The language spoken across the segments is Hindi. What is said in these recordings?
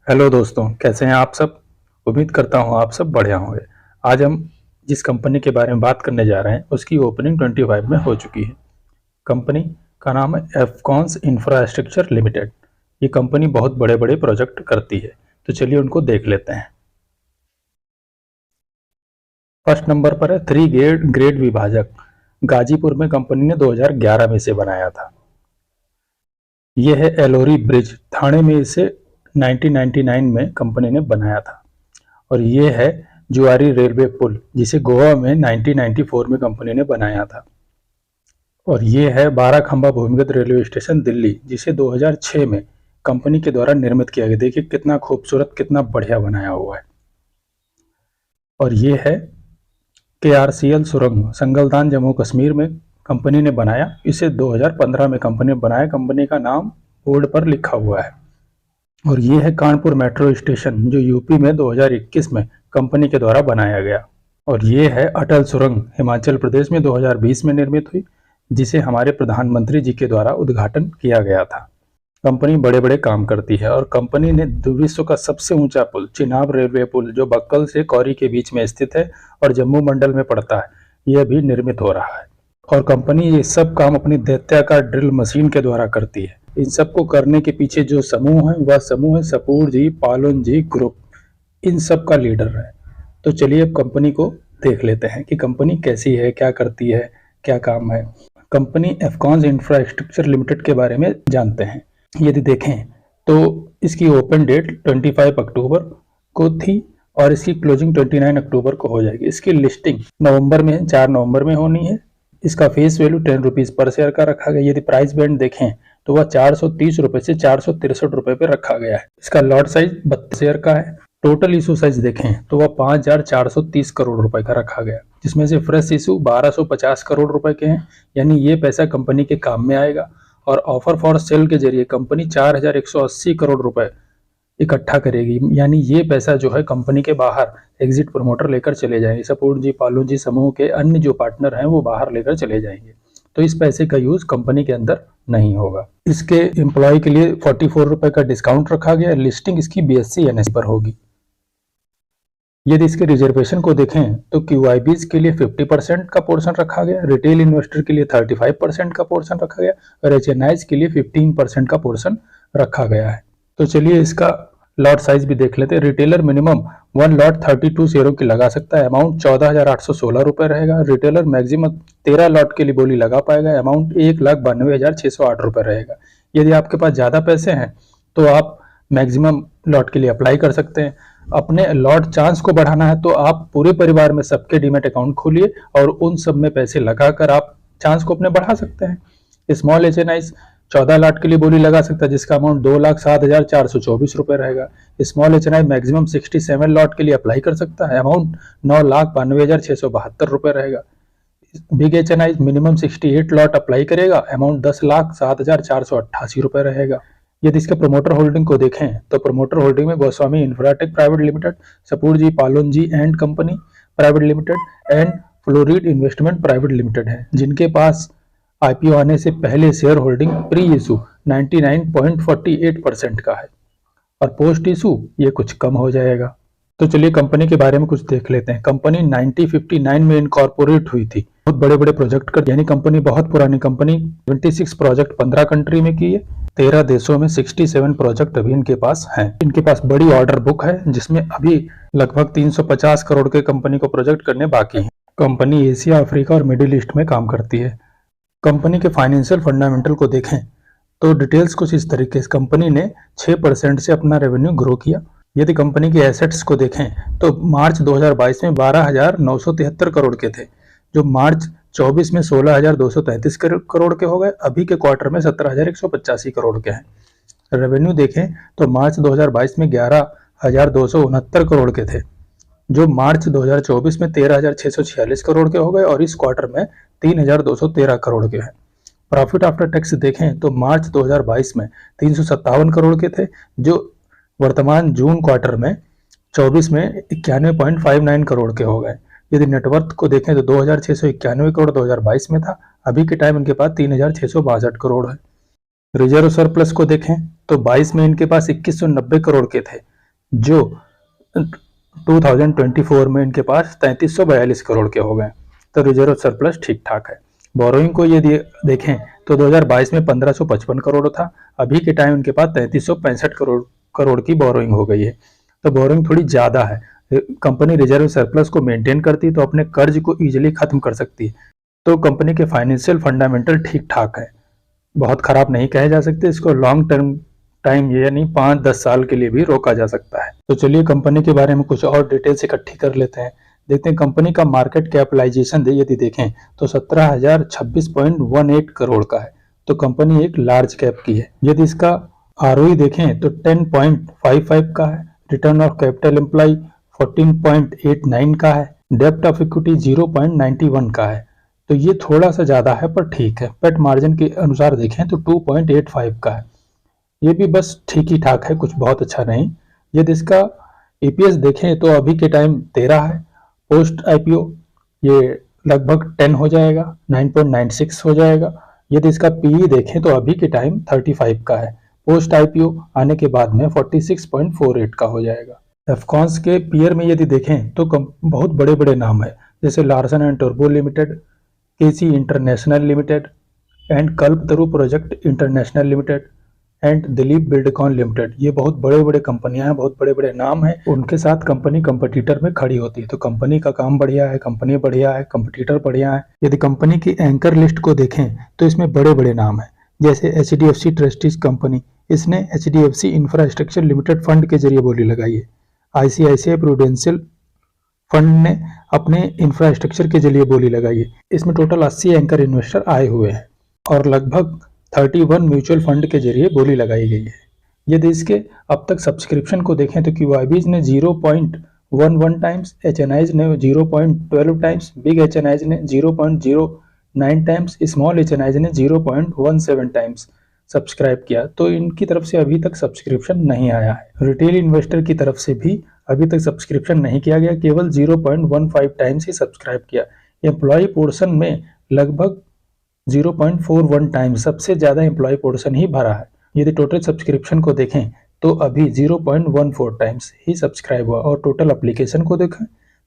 हेलो दोस्तों, कैसे हैं आप सब। उम्मीद करता हूं आप सब बढ़िया होंगे। आज हम जिस कंपनी के बारे में बात करने जा रहे हैं उसकी ओपनिंग 25 में हो चुकी है। कंपनी का नाम है एफकॉन्स इंफ्रास्ट्रक्चर लिमिटेड। ये कंपनी बहुत बड़े बड़े प्रोजेक्ट करती है, तो चलिए उनको देख लेते हैं। फर्स्ट नंबर पर है 3 ग्रेड विभाजक। गाजीपुर में कंपनी ने 2011 में इसे बनाया था। यह है एलोरी ब्रिज, थाने में इसे 1999 में कंपनी ने बनाया था। और ये है जुआरी रेलवे पुल, जिसे गोवा में 1994 में कंपनी ने बनाया था। और ये है 12 खंबा भूमिगत रेलवे स्टेशन दिल्ली, जिसे 2006 में कंपनी के द्वारा निर्मित किया गया। देखिए कितना खूबसूरत, कितना बढ़िया बनाया हुआ है। और ये है KRCL सुरंग, संगलदान जम्मू कश्मीर में कंपनी ने बनाया। इसे 2015 में कंपनी ने बनाया। कंपनी का नाम बोर्ड पर लिखा हुआ है। और ये है कानपुर मेट्रो स्टेशन, जो यूपी में 2021 में कंपनी के द्वारा बनाया गया। और ये है अटल सुरंग, हिमाचल प्रदेश में 2020 में निर्मित हुई, जिसे हमारे प्रधानमंत्री जी के द्वारा उद्घाटन किया गया था। कंपनी बड़े बड़े काम करती है। और कंपनी ने विश्व का सबसे ऊंचा पुल, चिनाब रेलवे पुल, जो बक्कल से कौरी के बीच में स्थित है और जम्मू मंडल में पड़ता है, यह भी निर्मित हो रहा है। और कंपनी ये सब काम अपनी दैत्याकार ड्रिल मशीन के द्वारा करती है। इन सबको करने के पीछे जो समूह है वह समूह है सपूर जी पालोन जी ग्रुप, इन सब का लीडर है। तो चलिए अब कंपनी को देख लेते हैं कि कंपनी कैसी है, क्या करती है, क्या काम है। कंपनी एफकॉन्स इंफ्रास्ट्रक्चर लिमिटेड के बारे में जानते हैं। यदि देखें तो इसकी ओपन डेट 25 अक्टूबर को थी और इसकी क्लोजिंग 29 अक्टूबर को हो जाएगी। इसकी लिस्टिंग नवंबर में 4 नवंबर में होनी है। इसका face value 10 rupees per share का रखा गया। यदि प्राइस बैंड देखें तो वह 430 रुपए से 463 रुपए पे रखा गया है। इसका लॉट साइज 32 शेयर का है। टोटल इशू साइज देखें तो वह 5430 करोड़ रुपए का रखा गया, जिसमें से फ्रेश इशू 1250 करोड़ रुपए के हैं, यानी ये पैसा कंपनी के काम में आएगा। और ऑफर फॉर सेल के जरिए कंपनी 4180 करोड़ रुपए इकट्ठा करेगी, यानी ये पैसा जो है कंपनी के बाहर एग्जिट प्रमोटर लेकर चले जाएंगे। सपोर्ट जी पालो जी समूह के अन्य जो पार्टनर हैं वो बाहर लेकर चले जाएंगे, तो इस पैसे का यूज कंपनी के अंदर नहीं होगा। इसके एम्प्लॉय के लिए 44 रुपए का डिस्काउंट रखा गया। लिस्टिंग इसकी BSE NSE पर होगी। यदि इसके रिजर्वेशन को देखें तो QIBs के लिए 50% का पोर्शन रखा गया, रिटेल इन्वेस्टर के लिए 35% का पोर्शन रखा गया और HNIs के लिए 15% का पोर्शन रखा गया है। तो चलिए इसका लॉट साइज भी देख लेते हैं। रिटेलर मिनिमम 1 लॉट 32 शेयरों की लगा सकता है, अमाउंट 14,816 रुपए रहेगा। रिटेलर मैक्सिमम 13 लॉट के लिए बोली लगा पाएगा, अमाउंट 1,92,608 रुपए रहेगा। यदि आपके पास ज्यादा पैसे हैं तो आप मैक्सिमम लॉट के लिए अप्लाई कर सकते हैं। अपने लॉट चांस को बढ़ाना है तो आप पूरे परिवार में सबके डीमेट अकाउंट खोलिए और उन सब में पैसे लगाकर आप चांस को अपने बढ़ा सकते हैं। स्मॉल HNIs 14 लाख के लिए बोली लगा सकता है, जिसका अमाउंट 2,07,424 रुपए रहेगा। स्मॉल HNI मैक्सिमम 67 लॉट के लिए अप्लाई कर सकता है, अमाउंट 9,92,672 रुपए रहेगा। Big HNI minimum 68 lot apply करेगा, अमाउंट 10,07,488 रुपए रहेगा। यदि इसके प्रमोटर होल्डिंग को देखें तो प्रमोटर होल्डिंग में Goswami infratech private limited, Shapoor ji Pallon ji and company private limited and Florid investment private limited है, जिनके पास IPO आने से पहले शेयर होल्डिंग प्री इशू 99.48% का है और पोस्ट इशू ये कुछ कम हो जाएगा। तो चलिए कंपनी के बारे में कुछ देख लेते हैं। कंपनी 1959 में इनकॉर्पोरेट हुई थी। बहुत बड़े बड़े प्रोजेक्ट कर, यानी कंपनी बहुत पुरानी कंपनी। 26 प्रोजेक्ट 15 कंट्री में किए, 13 देशों में 67 प्रोजेक्ट अभी इनके पास हैं। इनके पास बड़ी ऑर्डर बुक है, जिसमें अभी लगभग 350 करोड़ के कंपनी को प्रोजेक्ट करने बाकी हैं। कंपनी एशिया, अफ्रीका और मिडिल ईस्ट में काम करती है। कंपनी के फाइनेंशियल फंडामेंटल को देखें तो डिटेल्स कुछ इस तरीके से। कंपनी ने 6% से अपना रेवेन्यू ग्रो किया। यदि कंपनी के एसेट्स को देखें तो मार्च 2022 में 12,973 करोड़ के थे, जो मार्च 24 में 16,233 करोड़ के हो गए। अभी के क्वार्टर में 17,185 करोड़ के हैं। रेवेन्यू देखें तो मार्च 2022 में 11,269 करोड़ के थे, जो मार्च 2024 में 13,646 करोड़ के हो गए और इस क्वार्टर में 3,213 करोड़ के हैं। प्रॉफिट आफ्टर टैक्स देखें तो मार्च 2022 में 357 करोड़ के थे, जो वर्तमान जून क्वार्टर में 24 में 91.59 करोड़ के हो गए। यदि नेटवर्थ को देखें तो 2,691 करोड़ 2022 में था, अभी के टाइम इनके पास 3,662 करोड़ है। रिजर्व सरप्लस को देखें तो 22 में इनके पास 2190 करोड़ के थे, जो 2024 में इनके पास 3342 करोड़ के हो गए। तो रिजर्व सरप्लस ठीक ठाक है। बोरोइंग को ये देखें तो 2022 में 1555 करोड़ था, अभी के टाइम इनके पास 3365 करोड़ की बोरोइंग हो गई है। तो बोरोइंग थोड़ी ज़्यादा है। कंपनी रिजर्व सरप्लस को मेंटेन करती तो अपने कर्ज को ईजिली खत्म कर सकती है। तो कंपनी के फाइनेंशियल फंडामेंटल ठीक ठाक है, बहुत खराब नहीं कहे जा सकते। इसको लॉन्ग टर्म टाइम यानी 5-10 साल के लिए भी रोका जा सकता है। तो चलिए कंपनी के बारे में कुछ और डिटेल्स इकट्ठी कर लेते हैं। देखते हैं कंपनी का मार्केट कैपिटलाइजेशन यदि देखें तो 17,026.18 करोड़ का है। तो कंपनी एक लार्ज कैप की है। यदि इसका आरओई देखें तो 10.55 का है, रिटर्न ऑफ कैपिटल एम्प्लॉय 14.89 का है, डेप्ट ऑफ इक्विटी 0.91 का है। तो ये थोड़ा सा ज़्यादा है पर ठीक है। पेट मार्जिन के अनुसार देखें तो 2.85 का है, ये भी बस ठीक ही ठाक है, कुछ बहुत अच्छा नहीं। यदि इसका ईपीएस देखें तो अभी के टाइम 13 है, पोस्ट आईपीओ ये लगभग 10 हो जाएगा, 9.96 हो जाएगा। यदि इसका पीई देखें तो अभी के टाइम 35 का है, पोस्ट आईपीओ आने के बाद में 46.48 का हो जाएगा। एफकॉन्स के पीयर में यदि देखें तो बहुत बड़े बड़े नाम है, जैसे लार्सन एंड टर्बो limited, KC international limited and Kalpataru project international limited and Dilip Buildcon limited. ये बहुत बड़े बड़े कंपनियां हैं, बहुत बड़े बड़े नाम हैं। उनके साथ कंपनी कंपटीटर में खड़ी होती है। तो कंपनी का काम बढ़िया है, कंपनी बढ़िया है, कंपटीटर बढ़िया है। यदि कंपनी की एंकर लिस्ट को देखें तो इसमें बड़े बड़े नाम हैं, जैसे HDFC ट्रस्टीज कंपनी, इसने HDFC इंफ्रास्ट्रक्चर लिमिटेड फंड के जरिए बोली लगाई है। ICICI प्रूडेंशियल फंड ने अपने इंफ्रास्ट्रक्चर के जरिए बोली लगाई है। इसमें टोटल 80 एंकर इन्वेस्टर आए हुए हैं और लगभग 31 म्यूचुअल फंड के जरिए बोली लगाई गई है। यदि इसके अब तक सब्सक्रिप्शन को देखें तो QIBs ने 0.11 टाइम्स, HNIs ने 0.12 टाइम्स, बिग HNIs ने 0.09 टाइम्स, स्मॉल HNIs ने 0.17 टाइम्स सब्सक्राइब किया। तो इनकी तरफ से अभी तक सब्सक्रिप्शन नहीं आया है। रिटेल इन्वेस्टर की तरफ से भी अभी तक सब्सक्रिप्शन नहीं किया गया, केवल 0.15 टाइम्स ही सब्सक्राइब किया। एम्प्लॉय पोर्शन में लगभग 0.41 टाइम्स, सबसे ज़्यादा एम्प्लॉय पोर्शन ही भरा है। यदि टोटल सब्सक्रिप्शन को देखें तो अभी 0.14 टाइम्स ही सब्सक्राइब हुआ और टोटल एप्लीकेशन को देखें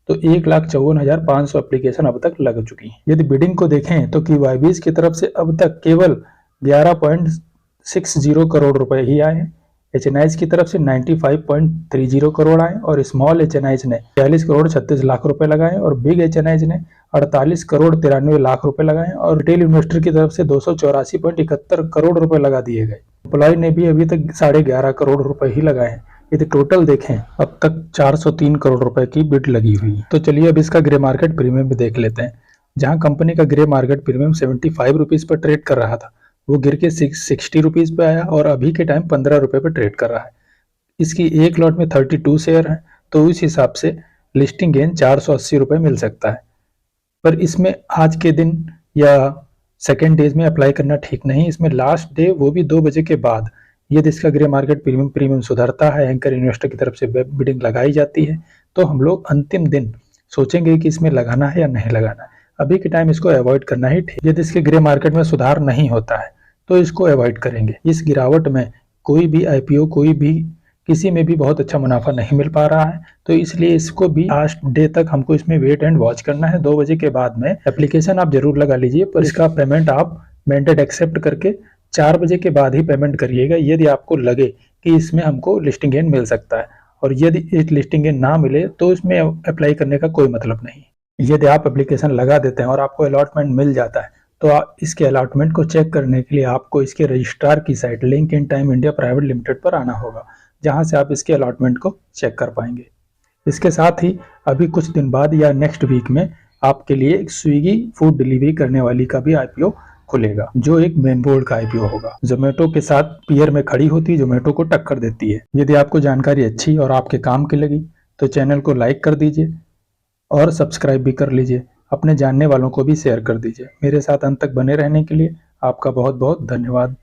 तो 1,54,500 एप्लीकेशन अब तक लग चुकी है। यदि बिडिंग को देखें तो QIBs की तरफ से अब तक केवल 11.60 करोड़ रुपए ही आए हैं। HNIs की तरफ से 95.30 करोड़ आए और स्मॉल HNIs ने 40 करोड़ 36 लाख रुपए लगाए और बिग HNIs ने 48 करोड़ 93 लाख रुपए लगाए और रिटेल इन्वेस्टर की तरफ से 284.71 करोड़ रुपए लगा दिए गए। एम्प्लॉय ने भी अभी तक 11.5 करोड़ रुपए ही लगाए हैं। यदि टोटल देखें अब तक 403 करोड़ रुपए की बिड लगी हुई है। तो चलिए अब इसका ग्रे मार्केट प्रीमियम भी देख लेते हैं। जहां कंपनी का grey market premium 75 rupees per trade कर रहा था, वो गिर के 60 रुपीज पे आया और अभी के टाइम 15 रुपए पे ट्रेड कर रहा है। इसकी एक लॉट में 32 शेयर है, तो उस हिसाब से लिस्टिंग गेन 480 रुपए मिल सकता है। पर इसमें आज के दिन या सेकेंड डेज में अप्लाई करना ठीक नहीं। इसमें लास्ट डे वो भी 2 बजे के बाद यदि इसका ग्रे मार्केट प्रीमियम सुधरता है, एंकर इन्वेस्टर की तरफ से बिडिंग लगाई जाती है, तो हम लोग अंतिम दिन सोचेंगे कि इसमें लगाना है या नहीं लगाना है। अभी के टाइम इसको अवॉइड करना ही ठीक। यदि इसके ग्रे मार्केट में सुधार नहीं होता है तो इसको अवॉइड करेंगे। इस गिरावट में कोई भी IPO, कोई भी किसी में भी बहुत अच्छा मुनाफा नहीं मिल पा रहा है, तो इसलिए इसको भी लास्ट डे तक हमको इसमें वेट एंड वॉच करना है। 2 बजे के बाद में एप्लीकेशन आप जरूर लगा लीजिए, पर इसका पेमेंट आप मेंटेड एक्सेप्ट करके 4 बजे के बाद ही पेमेंट करिएगा, यदि आपको लगे कि इसमें हमको लिस्टिंग गेन मिल सकता है। और यदि इस लिस्टिंग गेन ना मिले तो इसमें अप्लाई करने का कोई मतलब नहीं। यदि आप एप्लीकेशन लगा देते हैं और आपको अलॉटमेंट मिल जाता है, तो आप इसके अलॉटमेंट को चेक करने के लिए आपको इसके रजिस्ट्रार की site LinkedIn time India private limited पर आना होगा, जहां से आप इसके अलॉटमेंट को चेक कर पाएंगे। इसके साथ ही अभी कुछ दिन बाद या नेक्स्ट वीक में आपके लिए एक स्विगी फूड डिलीवरी करने वाली का भी IPO खुलेगा, जो एक मेन बोर्ड का IPO होगा। जोमेटो के साथ पीयर में खड़ी होती है, जोमेटो को टक्कर देती है। यदि आपको जानकारी अच्छी और आपके काम की लगी तो चैनल को लाइक कर दीजिए और सब्सक्राइब भी कर लीजिए। अपने जानने वालों को भी शेयर कर दीजिए। मेरे साथ अंत तक बने रहने के लिए आपका बहुत बहुत धन्यवाद।